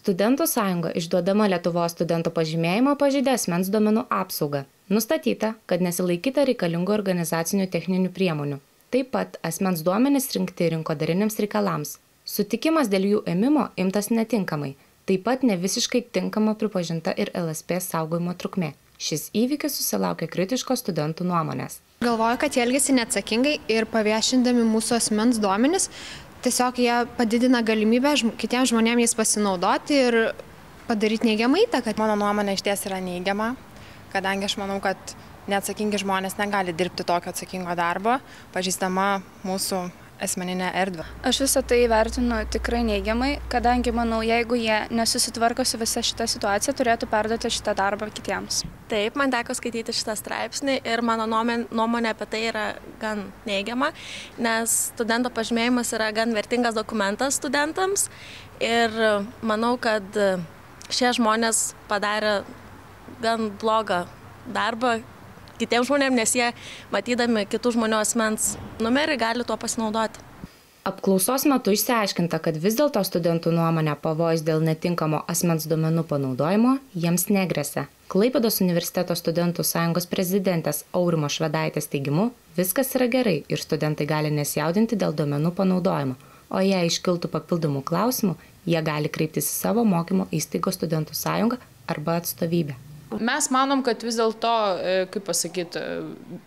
Studentų sąjunga išduodama Lietuvos studento pažymėjimą pažeidė asmens duomenų apsaugą. Nustatyta, kad nesilaikyta reikalingų organizacinių techninių priemonių. Taip pat asmens duomenys rinkti rinkodariniams reikalams. Sutikimas dėl jų ėmimo imtas netinkamai. Taip pat nevisiškai tinkama pripažinta ir LSP saugojimo trukmė. Šis įvykis susilaukė kritiškos studentų nuomonės. Galvoju, kad jie elgiasi neatsakingai ir paviešindami mūsų asmens duomenis, tiesiog jie padidina galimybę kitiems žmonėms jais pasinaudoti ir padaryti neigiamą įtaką. Mano nuomonė išties yra neigiama, kadangi aš manau, kad neatsakingi žmonės negali dirbti tokio atsakingo darbo, pažįstama mūsų asmeninę erdvę. Aš visą tai vertinu tikrai neigiamai, kadangi manau, jeigu jie nesusitvarko su visa šita situacija, turėtų perduoti šitą darbą kitiems. Taip, man teko skaityti šitą straipsnį ir mano nuomonė apie tai yra gan neigiama, nes studento pažymėjimas yra gan vertingas dokumentas studentams ir manau, kad šie žmonės padarė gan blogą darbą kitiems žmonėms, nes jie, matydami kitų žmonių asmens numerį, gali tuo pasinaudoti. Apklausos metu išsiaiškinta, kad vis dėlto studentų nuomonė pavojus dėl netinkamo asmens duomenų panaudojimo jiems negresia. Klaipėdos universiteto studentų sąjungos prezidentės Aurimo Švedaitės teigimu, viskas yra gerai ir studentai gali nesijaudinti dėl duomenų panaudojimo, o jei iškiltų papildomų klausimų, jie gali kreiptis į savo mokymo įstaigos studentų sąjungą arba atstovybę. Mes manom, kad vis dėlto, kaip pasakyti,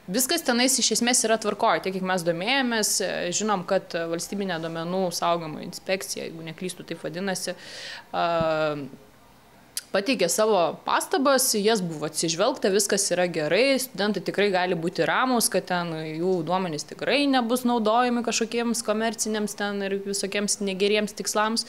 viskas tenais iš esmės yra tvarkoje. Tiek, kiek mes domėjomės, žinom, kad valstybinė duomenų saugojimo inspekcija, jeigu neklystų taip vadinasi, pateikė savo pastabas, jas buvo atsižvelgta, viskas yra gerai, studentai tikrai gali būti ramus, kad ten jų duomenys tikrai nebus naudojami kažkokiems komerciniams ten ir visokiems negeriems tikslams,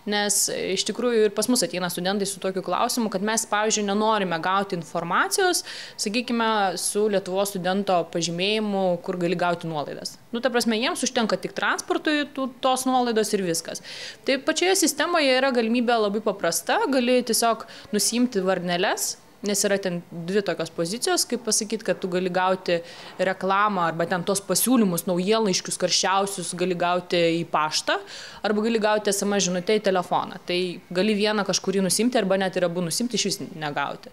nes iš tikrųjų ir pas mus ateina studentai su tokiu klausimu, kad mes, pavyzdžiui, nenorime gauti informacijos, sakykime, su Lietuvos studento pažymėjimu, kur gali gauti nuolaidas. Ta prasme, jiems užtenka tik transportui tos nuolaidos ir viskas. Tai pačioje sistemoje yra galimybė labai paprasta, gali tiesiog nusiimti varneles, nes yra ten dvi tokios pozicijos, kaip pasakyti, kad tu gali gauti reklamą arba ten tos pasiūlymus, naujienlaiškius karščiausius gali gauti į paštą arba gali gauti SMS žinutę į telefoną. Tai gali vieną kažkurį nusimti arba net ir abu nusimti iš vis negauti.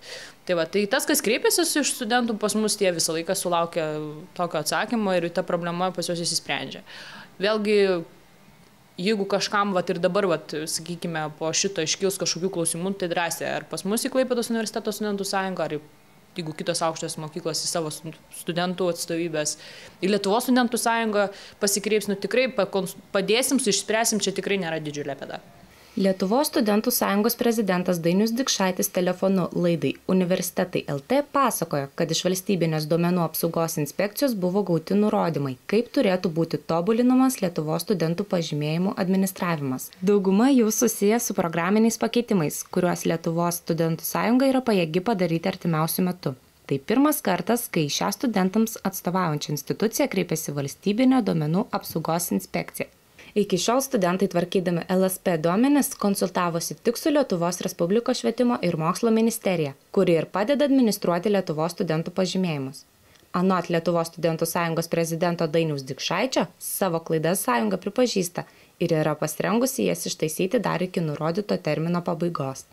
Tai tas, kas kreipiasi iš studentų pas mus, tie visą laiką sulaukia tokio atsakymo ir ta problema pas juos įsisprendžia. Vėlgi, jeigu kažkam ir dabar, sakykime, po šito iškils kažkokių klausimų, tai drąsiai ar pas mus į Klaipėdos universiteto studentų sąjungą, ar jeigu kitos aukštos mokyklos į savo studentų atstovybės, į Lietuvos studentų sąjungą pasikreips, tikrai padėsim, išspręsim, čia tikrai nėra didžiulė bėda. Lietuvos studentų sąjungos prezidentas Dainius Dikšaitis telefonu laidai Universitetai LT pasakojo, kad iš valstybinės duomenų apsaugos inspekcijos buvo gauti nurodymai, kaip turėtų būti tobulinamas Lietuvos studentų pažymėjimų administravimas. Dauguma jų susiję su programiniais pakeitimais, kuriuos Lietuvos studentų sąjunga yra pajėgi padaryti artimiausiu metu. Tai pirmas kartas, kai šią studentams atstovaujančią instituciją kreipėsi valstybinė duomenų apsaugos inspekcija. Iki šiol studentai tvarkydami LSP duomenis konsultavosi tik su Lietuvos Respublikos švietimo ir mokslo ministerija, kuri ir padeda administruoti Lietuvos studentų pažymėjimus. Anot Lietuvos studentų sąjungos prezidento Dainiaus Dikšaičio, savo klaidas sąjunga pripažįsta ir yra pasirengusi jas ištaisyti dar iki nurodyto termino pabaigos.